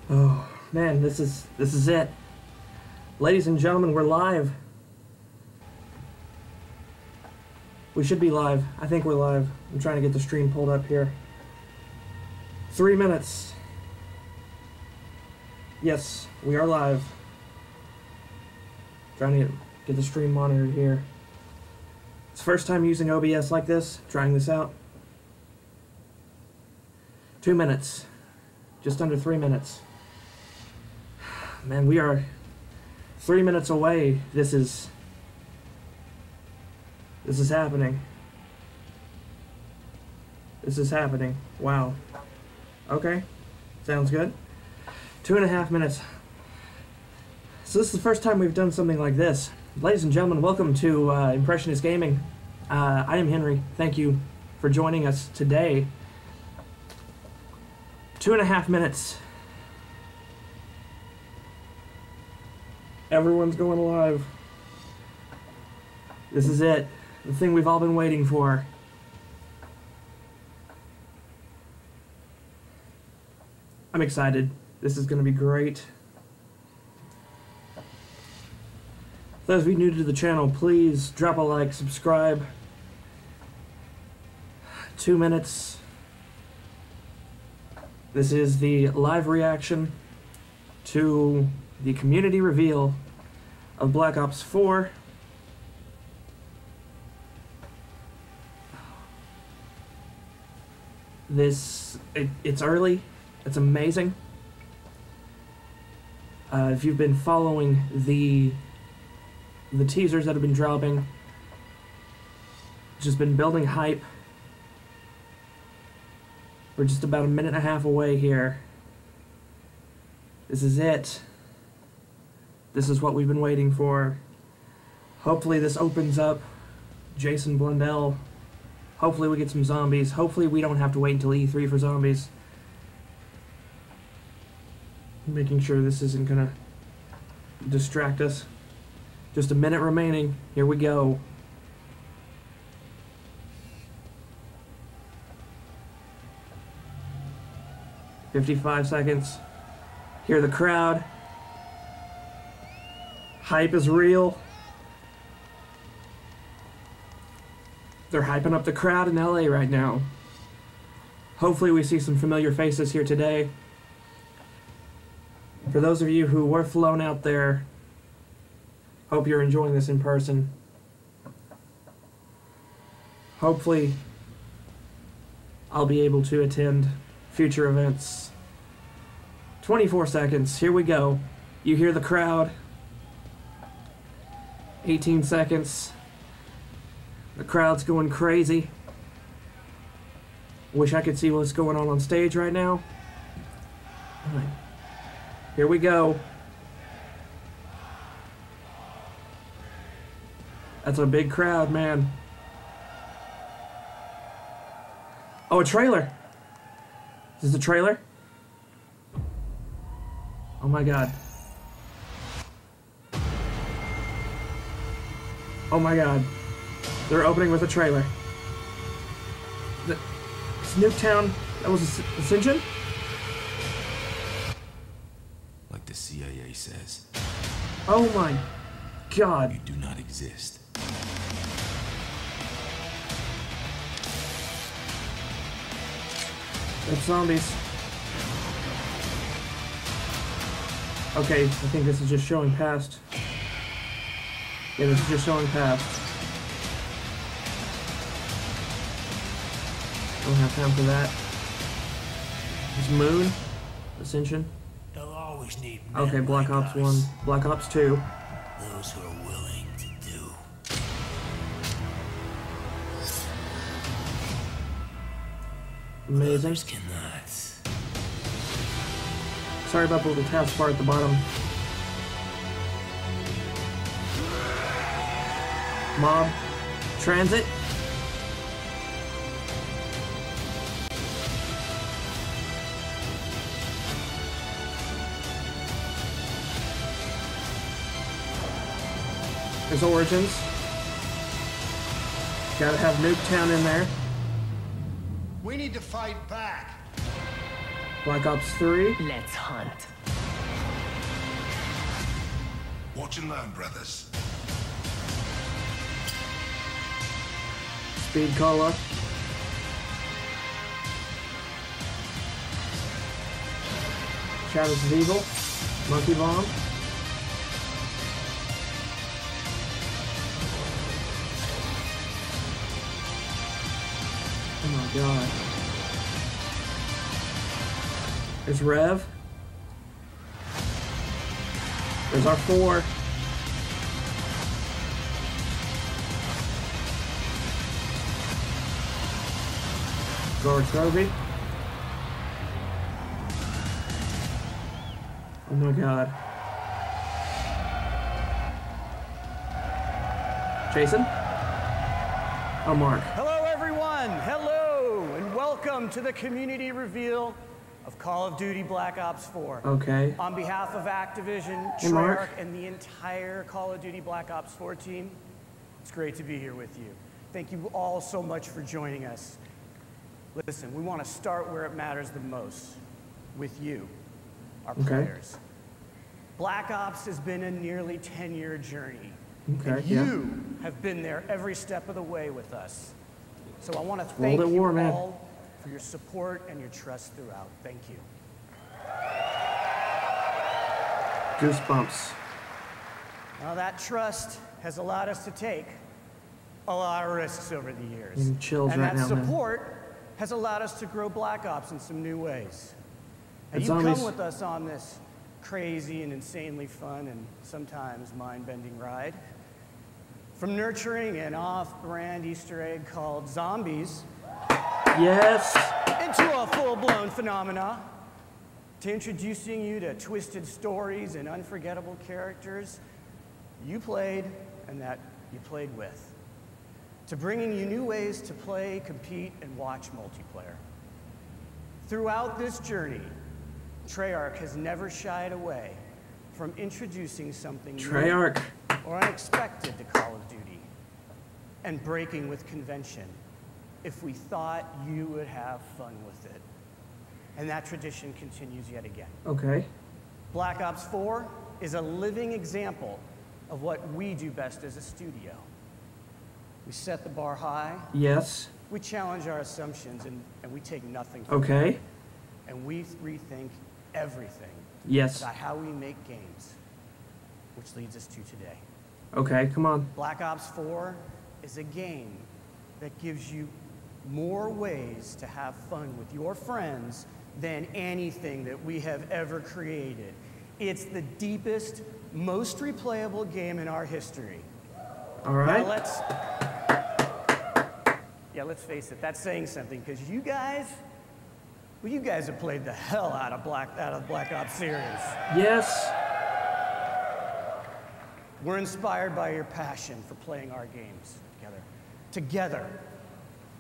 Oh man, this is it. Ladies and gentlemen, we're live. We should be live. I think we're live. I'm trying to get the stream pulled up here. 3 minutes. Yes, we are live. Trying to get the stream monitored here. It's the first time using OBS like this, trying this out. 2 minutes. Just under 3 minutes. Man, we are 3 minutes away. This is happening. This is happening. Wow. Okay. Sounds good. 2.5 minutes. So this is the first time we've done something like this. Ladies and gentlemen, welcome to Impressionist Gaming. I am Henry. Thank you for joining us today. 2.5 minutes. Everyone's going live. This is it. The thing we've all been waiting for. I'm excited. This is going to be great. For those of you new to the channel, please drop a like, subscribe. 2 minutes. This is the live reaction to the community reveal of Black Ops 4. It's early. It's amazing. If you've been following the teasers that have been dropping, just been building hype. We're just about a minute and a half away here. This is it. This is what we've been waiting for. Hopefully this opens up Jason Blundell. Hopefully we get some zombies. Hopefully we don't have to wait until E3 for zombies. Making sure this isn't gonna distract us. Just a minute remaining. Here we go. "55 seconds. Hear the crowd. Hype is real. They're hyping up the crowd in LA right now. Hopefully we see some familiar faces here today. For those of you who were flown out there, hope you're enjoying this in person. Hopefully I'll be able to attend future events. 24 seconds. Here we go. You hear the crowd. 18 seconds. The crowd's going crazy. Wish I could see what's going on stage right now. All right. Here we go. That's a big crowd, man. Oh, a trailer. Is this a trailer? Oh my god. Oh my god. They're opening with a trailer. Nuketown, that was Ascension? Like the CIA says. Oh my god. You do not exist. It's zombies. Okay, I think this is just showing past. Yeah, this is just showing past. Don't have time for that. It's Moon? Ascension? They'll always need Okay, Black Ops 1. Black Ops 2. Those who are willing to do. Amazing. Others cannot. Sorry about the little taskbar at the bottom. Mob. Transit. There's Origins. Gotta have Nuketown in there. We need to fight back. Black Ops 3. Let's hunt. Watch and learn, brothers. Speed Cola. Shadows of Evil. Monkey Bomb. Oh my god. There's Rev. There's our 4. Guard Trophy. Oh my god. Jason? Oh, Mark. Hello, everyone. Hello, and welcome to the community reveal of Call of Duty Black Ops 4. Okay. On behalf of Activision, Hey, Mark. Treyarch, and the entire Call of Duty Black Ops 4 team, it's great to be here with you. Thank you all so much for joining us. Listen, we want to start where it matters the most, with you, our players. Black Ops has been a nearly 10-year journey. Okay, And you have been there every step of the way with us. So I want to thank World at you War, man. all for your support and your trust throughout. Thank you. Goosebumps. Now that trust has allowed us to take a lot of risks over the years. Getting chills and right that now, man. support has allowed us to grow Black Ops in some new ways. And And you've zombies- come with us on this crazy and insanely fun and sometimes mind-bending ride. From nurturing an off-brand Easter egg called Zombies Yes! into a full-blown phenomena, to introducing you to twisted stories and unforgettable characters you played and that you played with, to bringing you new ways to play, compete, and watch multiplayer. Throughout this journey, Treyarch has never shied away from introducing something new Treyarch. or unexpected to Call of Duty and breaking with convention if we thought you would have fun with it. And that tradition continues yet again. Okay. Black Ops 4 is a living example of what we do best as a studio. We set the bar high, Yes. we challenge our assumptions, and we take nothing for Okay. granted. And we rethink everything Yes. about how we make games, which leads us to today. Okay, come on. Black Ops 4 is a game that gives you more ways to have fun with your friends than anything that we have ever created. It's the deepest, most replayable game in our history. All right. Now let's face it, that's saying something, because you guys have played the hell out of Black Ops series. Yes. We're inspired by your passion for playing our games together,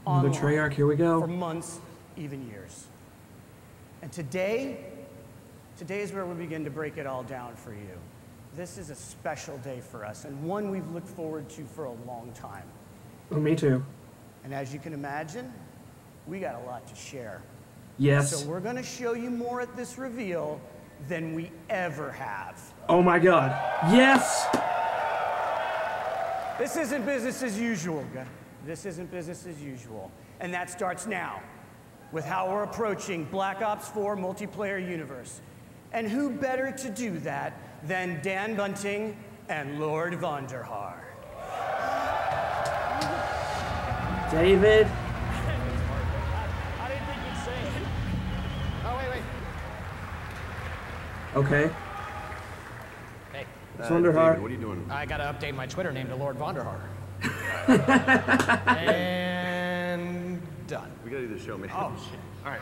The online, Treyarch, here we for go. months, even years. And today is where we begin to break it all down for you. This is a special day for us, and one we've looked forward to for a long time. Oh, me too. And as you can imagine, we got a lot to share. Yes. So we're gonna show you more at this reveal than we ever have. Oh my god. Yes! This isn't business as usual, guys. This isn't business as usual. And that starts now with how we're approaching Black Ops 4 multiplayer universe. And who better to do that than Dan Bunting and Lord Vonderhaar. David. I didn't think you'd say it. Oh, wait. Okay. Hey, It's Wonderheart. David, what are you doing? I gotta update my Twitter name to Lord Vonderhaar. And done. We gotta do the show, man. Oh, shit. All right.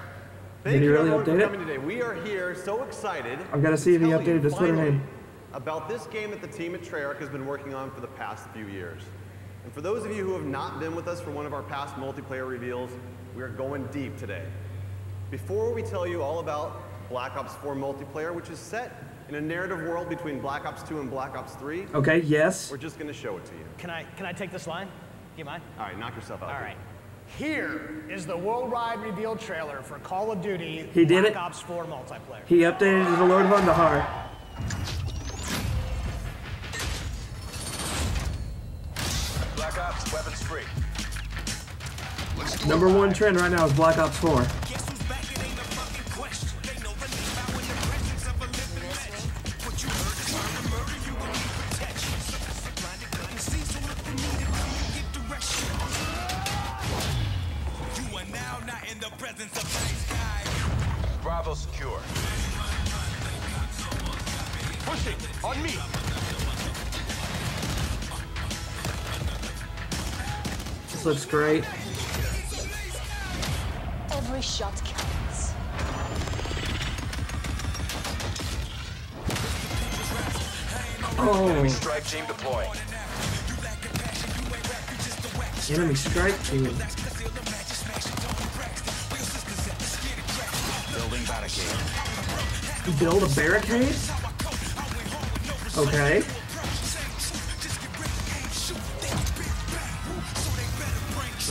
Did Thank he you really everyone update for it? coming today. We are here so excited. I've gotta to see if he tell you updated his Twitter finally name. about this game that the team at Treyarch has been working on for the past few years. And for those of you who have not been with us for one of our past multiplayer reveals, we are going deep today. Before we tell you all about Black Ops 4 multiplayer, which is set in a narrative world between Black Ops 2 and Black Ops 3, Okay, yes. we're just gonna show it to you. Can I take this line? You mind? All right, knock yourself out. All dude. right. Here is the worldwide reveal trailer for Call of Duty He did Black it. Ops 4 multiplayer. He updated to the Lord Vandahar. Black Ops, weapons free. Number one trend right now is Black Ops 4. Bravo secure. Pushing, on me. This looks great. Every shot counts. Enemy Oh, strike team deploying. enemy strike team. Building barricade. Build a barricade? Okay.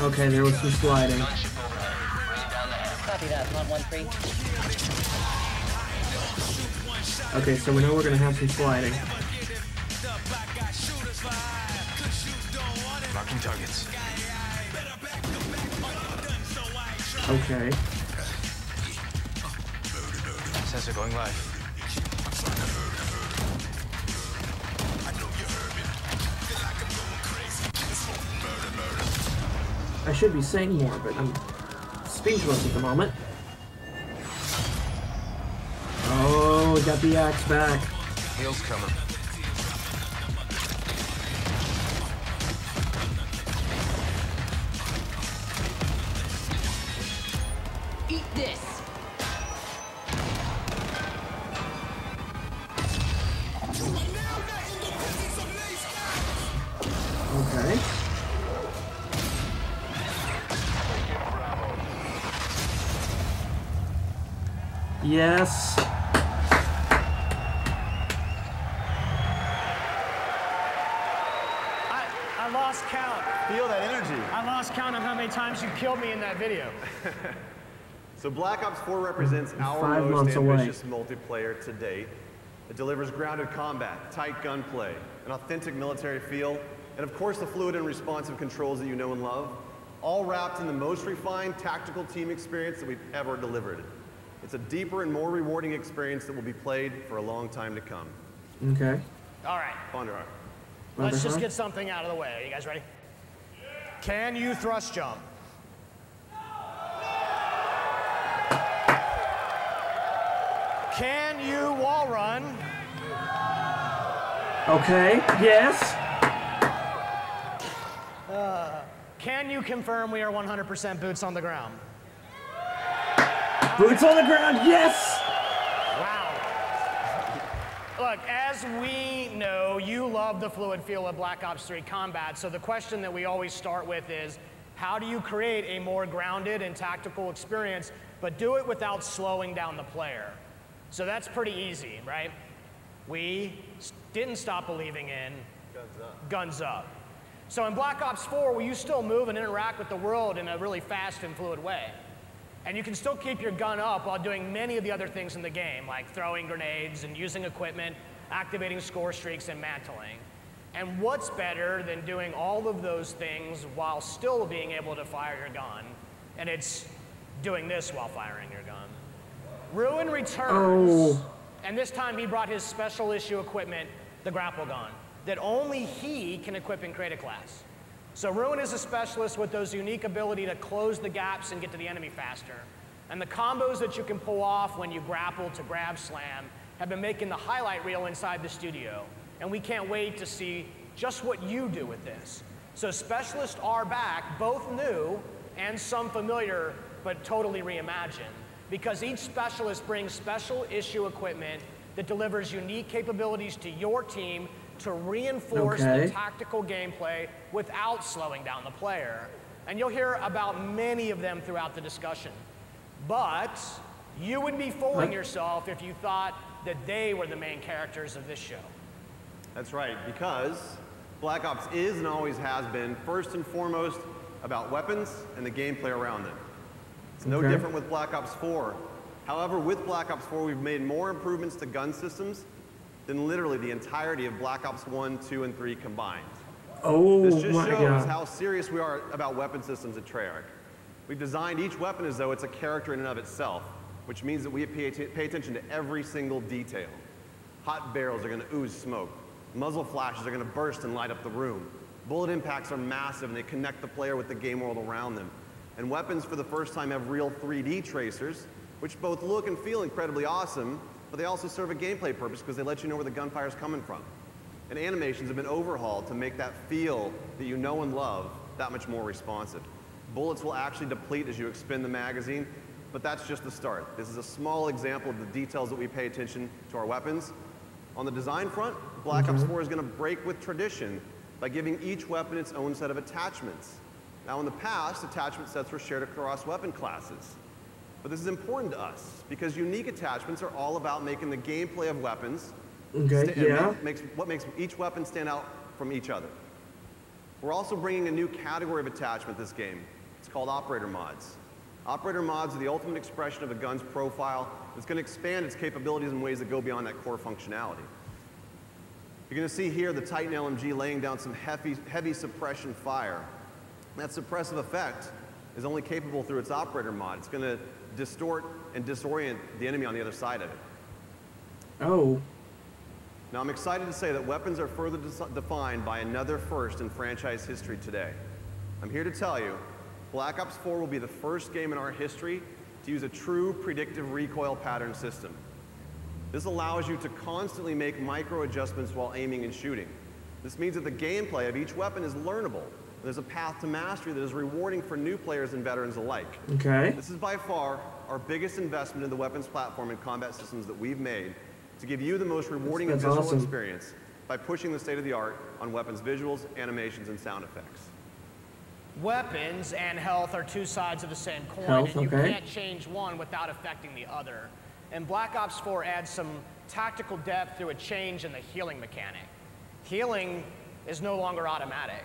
Okay, there was some sliding. Copy that, Mod 1-3. Okay, so we know we're gonna have some sliding. Marking targets. Okay. Sensor going live. I should be saying more, but I'm speechless at the moment. Oh, we got the axe back. Heels coming. Eat this. Okay. Yes. I lost count. Feel that energy. I lost count on how many times you killed me in that video. So Black Ops 4 represents our 5 most months away. ambitious multiplayer to date. It delivers grounded combat, tight gunplay, an authentic military feel, and of course the fluid and responsive controls that you know and love, all wrapped in the most refined tactical team experience that we've ever delivered. It's a deeper and more rewarding experience that will be played for a long time to come. Okay. All right, Vonderhaar. let's just Vandahar? get something out of the way. Are you guys ready? Can you thrust jump? Can you wall run? Okay. Yes. Can you confirm we are 100% boots on the ground? Boots on the ground. Yes. Wow. Look, as we know, you love the fluid feel of Black Ops 3 combat, so the question that we always start with is, how do you create a more grounded and tactical experience, but do it without slowing down the player? So that's pretty easy, right? We didn't stop believing in Guns Up. So in Black Ops 4, will you still move and interact with the world in a really fast and fluid way? And you can still keep your gun up while doing many of the other things in the game, like throwing grenades and using equipment, activating score streaks, and mantling. And what's better than doing all of those things while still being able to fire your gun? And it's doing this while firing your gun. Ruin returns, and this time he brought his special issue equipment, the grapple gun, that only he can equip in Create a Class. So Ruin is a specialist with those unique ability to close the gaps and get to the enemy faster. And the combos that you can pull off when you grapple to grab slam have been making the highlight reel inside the studio. And we can't wait to see just what you do with this. So specialists are back, both new and some familiar, but totally reimagined. Because each specialist brings special issue equipment that delivers unique capabilities to your team to reinforce the tactical gameplay without slowing down the player. And you'll hear about many of them throughout the discussion. But you would be fooling yourself if you thought that they were the main characters of this show. That's right, because Black Ops is and always has been, first and foremost, about weapons and the gameplay around them. It's no Okay. different with Black Ops 4. However, with Black Ops 4, we've made more improvements to gun systems than literally the entirety of Black Ops 1, 2, and 3 combined. Oh This just my shows god. how serious we are about weapon systems at Treyarch. We've designed each weapon as though it's a character in and of itself, which means that we pay attention to every single detail. Hot barrels are going to ooze smoke. Muzzle flashes are going to burst and light up the room. Bullet impacts are massive and they connect the player with the game world around them. And weapons for the first time have real 3D tracers, which both look and feel incredibly awesome, but they also serve a gameplay purpose because they let you know where the gunfire is coming from. And animations have been overhauled to make that feel that you know and love that much more responsive. Bullets will actually deplete as you expend the magazine, but that's just the start. This is a small example of the details that we pay attention to our weapons. On the design front, Black Ops 4 is going to break with tradition by giving each weapon its own set of attachments. Now in the past, attachment sets were shared across weapon classes. But this is important to us because unique attachments are all about making the gameplay of weapons what makes each weapon stand out from each other. We're also bringing a new category of attachment this game. It's called operator mods. Operator mods are the ultimate expression of a gun's profile. It's going to expand its capabilities in ways that go beyond that core functionality. You're going to see here the Titan LMG laying down some heavy suppression fire. That suppressive effect is only capable through its operator mod. It's going to distort and disorient the enemy on the other side of it. Oh. Now I'm excited to say that weapons are further defined by another first in franchise history today. I'm here to tell you, Black Ops 4 will be the first game in our history to use a true predictive recoil pattern system. This allows you to constantly make micro adjustments while aiming and shooting. This means that the gameplay of each weapon is learnable. There's a path to mastery that is rewarding for new players and veterans alike. Okay. This is by far our biggest investment in the weapons platform and combat systems that we've made to give you the most rewarding and visual awesome. experience by pushing the state of the art on weapons visuals, animations, and sound effects. Weapons and health are two sides of the same coin, Health, and you okay. can't change one without affecting the other. And Black Ops 4 adds some tactical depth through a change in the healing mechanic. Healing is no longer automatic.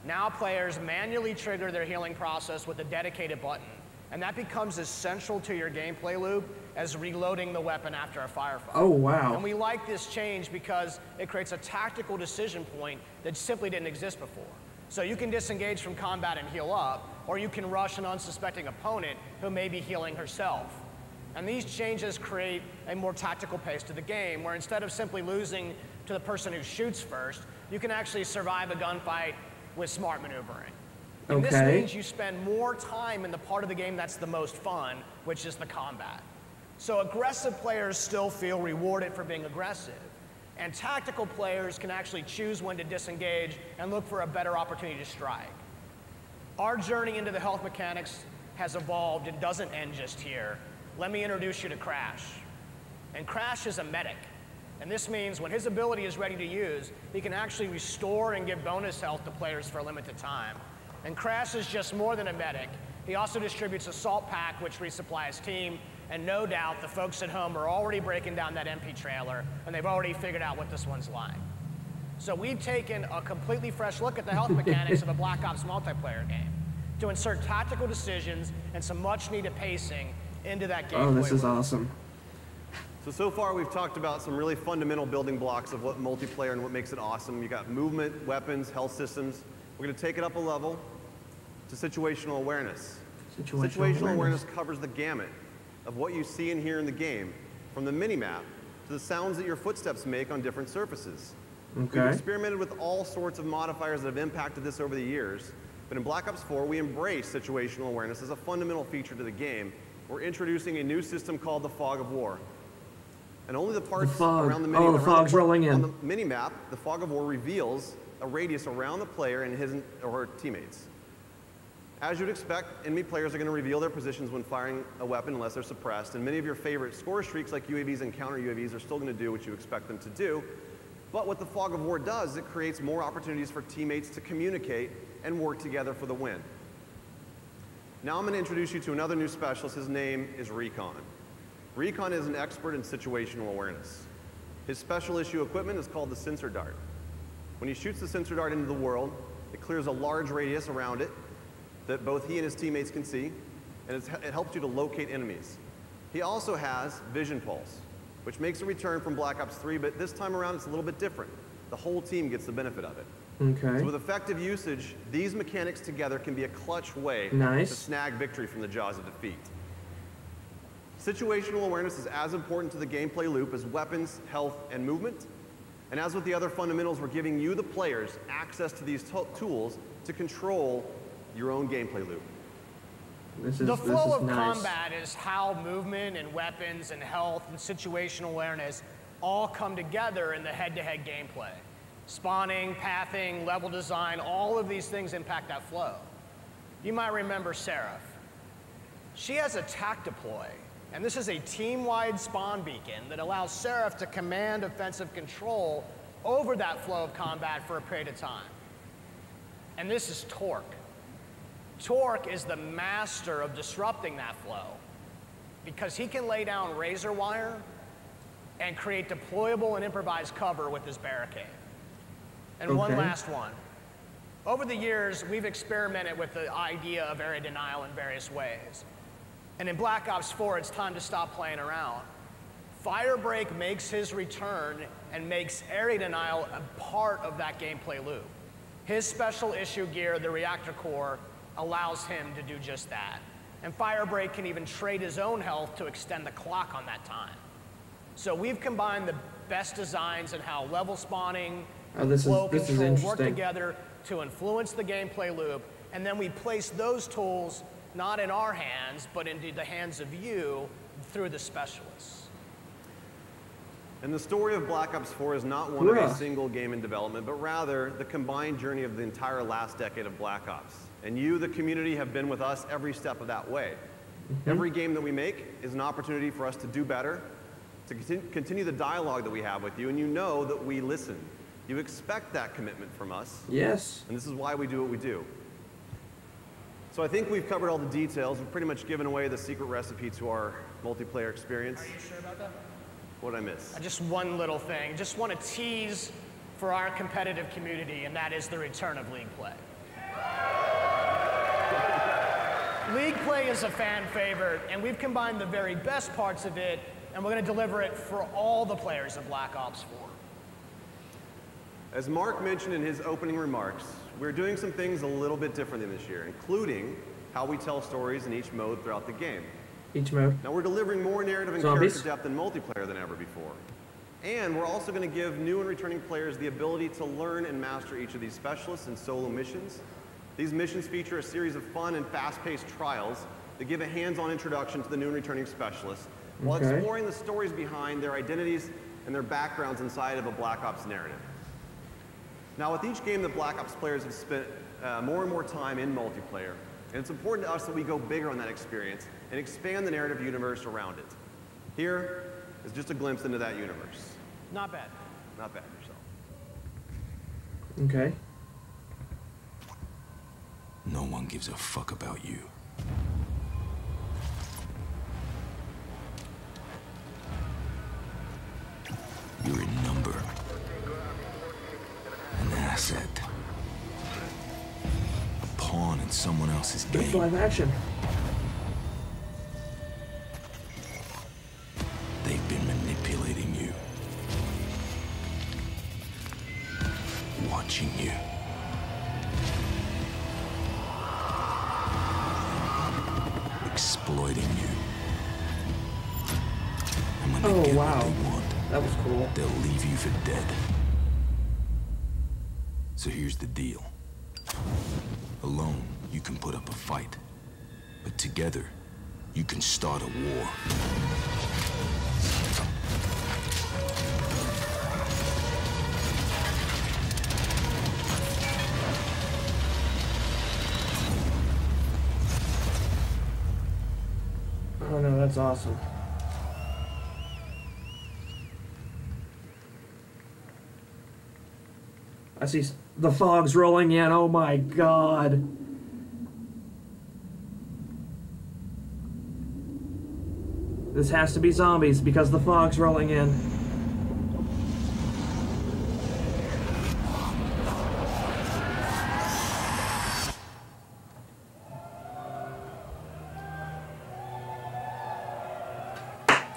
Now players manually trigger their healing process with a dedicated button, and that becomes as central to your gameplay loop as reloading the weapon after a firefight. Oh, wow. And we like this change because it creates a tactical decision point that simply didn't exist before. So you can disengage from combat and heal up, or you can rush an unsuspecting opponent who may be healing herself. And these changes create a more tactical pace to the game, where instead of simply losing to the person who shoots first, you can actually survive a gunfight with smart maneuvering. And this means you spend more time in the part of the game that's the most fun, which is the combat. So aggressive players still feel rewarded for being aggressive. And tactical players can actually choose when to disengage and look for a better opportunity to strike. Our journey into the health mechanics has evolved. It doesn't end just here. Let me introduce you to Crash. And Crash is a medic. And this means when his ability is ready to use, he can actually restore and give bonus health to players for a limited time. And Crash is just more than a medic. He also distributes a salt pack, which resupplies team. And no doubt the folks at home are already breaking down that MP trailer, and they've already figured out what this one's like. So we've taken a completely fresh look at the health mechanics of a Black Ops multiplayer game to insert tactical decisions and some much-needed pacing into that game. Oh, this is awesome. So far we've talked about some really fundamental building blocks of what multiplayer and what makes it awesome. You got movement, weapons, health systems. We're going to take it up a level to situational awareness. Situational awareness covers the gamut of what you see and hear in the game, from the minimap to the sounds that your footsteps make on different surfaces. Okay. We've experimented with all sorts of modifiers that have impacted this over the years, but in Black Ops 4 we embrace situational awareness as a fundamental feature to the game. We're introducing a new system called the Fog of War. And only the parts around the minimap, the fog's rolling in. on the minimap, the Fog of War reveals a radius around the player and his or her teammates. As you'd expect, enemy players are going to reveal their positions when firing a weapon unless they're suppressed, and many of your favorite score streaks like UAVs and counter UAVs are still going to do what you expect them to do. But what the Fog of War does, it creates more opportunities for teammates to communicate and work together for the win. Now I'm going to introduce you to another new specialist. His name is Recon. Recon is an expert in situational awareness. His special issue equipment is called the Sensor Dart. When he shoots the Sensor Dart into the world, it clears a large radius around it. that both he and his teammates can see, and it helps you to locate enemies. He also has Vision Pulse, which makes a return from Black Ops 3, but this time around it's a little bit different. The whole team gets the benefit of it. Okay. So with effective usage, these mechanics together can be a clutch way to snag victory from the jaws of defeat. Situational awareness is as important to the gameplay loop as weapons, health, and movement. And as with the other fundamentals, we're giving you, the players, access to these tools to control your own gameplay loop. The flow of combat is how movement and weapons and health and situational awareness all come together in the head-to-head gameplay. Spawning, pathing, level design, all of these things impact that flow. You might remember Seraph. She has a TAC deploy, and this is a team-wide spawn beacon that allows Seraph to command offensive control over that flow of combat for a period of time. And this is Torque. Torque is the master of disrupting that flow because he can lay down razor wire and create deployable and improvised cover with his barricade. And one last one. Over the years, we've experimented with the idea of area denial in various ways. And in Black Ops 4, it's time to stop playing around. Firebreak makes his return and makes area denial a part of that gameplay loop. His special issue gear, the reactor core, allows him to do just that. And Firebreak can even trade his own health to extend the clock on that time. So we've combined the best designs in how level spawning, flow control work together to influence the gameplay loop, and then we place those tools not in our hands, but into the hands of you through the specialists. And the story of Black Ops 4 is not one of a single game in development, but rather the combined journey of the entire last decade of Black Ops. And you, the community, have been with us every step of that way. Every game that we make is an opportunity for us to do better, to continue the dialogue that we have with you, and you know that we listen. You expect that commitment from us. Yes. And this is why we do what we do. So I think we've covered all the details. We've pretty much given away the secret recipe to our multiplayer experience. Are you sure about that? What did I miss? Just one little thing. Just want to tease for our competitive community, and that is the return of League Play. League Play is a fan favorite, and we've combined the very best parts of it, and we're going to deliver it for all the players of Black Ops 4. As Mark mentioned in his opening remarks, we're doing some things a little bit different than this year, including how we tell stories in each mode throughout the game. Each mode. Now we're delivering more narrative and character depth in multiplayer than ever before. And we're also going to give new and returning players the ability to learn and master each of these specialists and solo missions. These missions feature a series of fun and fast-paced trials that give a hands-on introduction to the new and returning specialists, while exploring the stories behind their identities and their backgrounds inside of a Black Ops narrative. Now, with each game that Black Ops players have spent more and more time in multiplayer, and it's important to us that we go bigger on that experience and expand the narrative universe around it. Here is just a glimpse into that universe. Not bad. Not bad yourself. Okay. No one gives a fuck about you. You're a number. An asset. A pawn in someone else's game. It's live action. They've been manipulating you. Watching you. Exploiting you. And when they get what they want, that was cool. They'll leave you for dead. So here's the deal. Alone, you can put up a fight. But together, you can start a war. Oh no, that's awesome. I see the fog's rolling in. Oh my god. This has to be zombies because the fog's rolling in.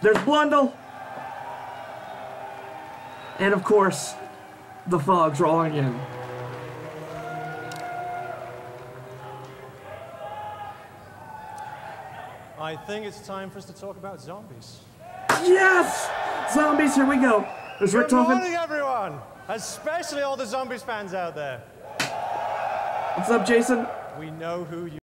There's Blundell. And of course, the fog's rolling in. I think it's time for us to talk about zombies. Yes! Zombies, here we go. There's Good Richtofen. morning, everyone! Especially all the zombies fans out there. What's up, Jason? We know who you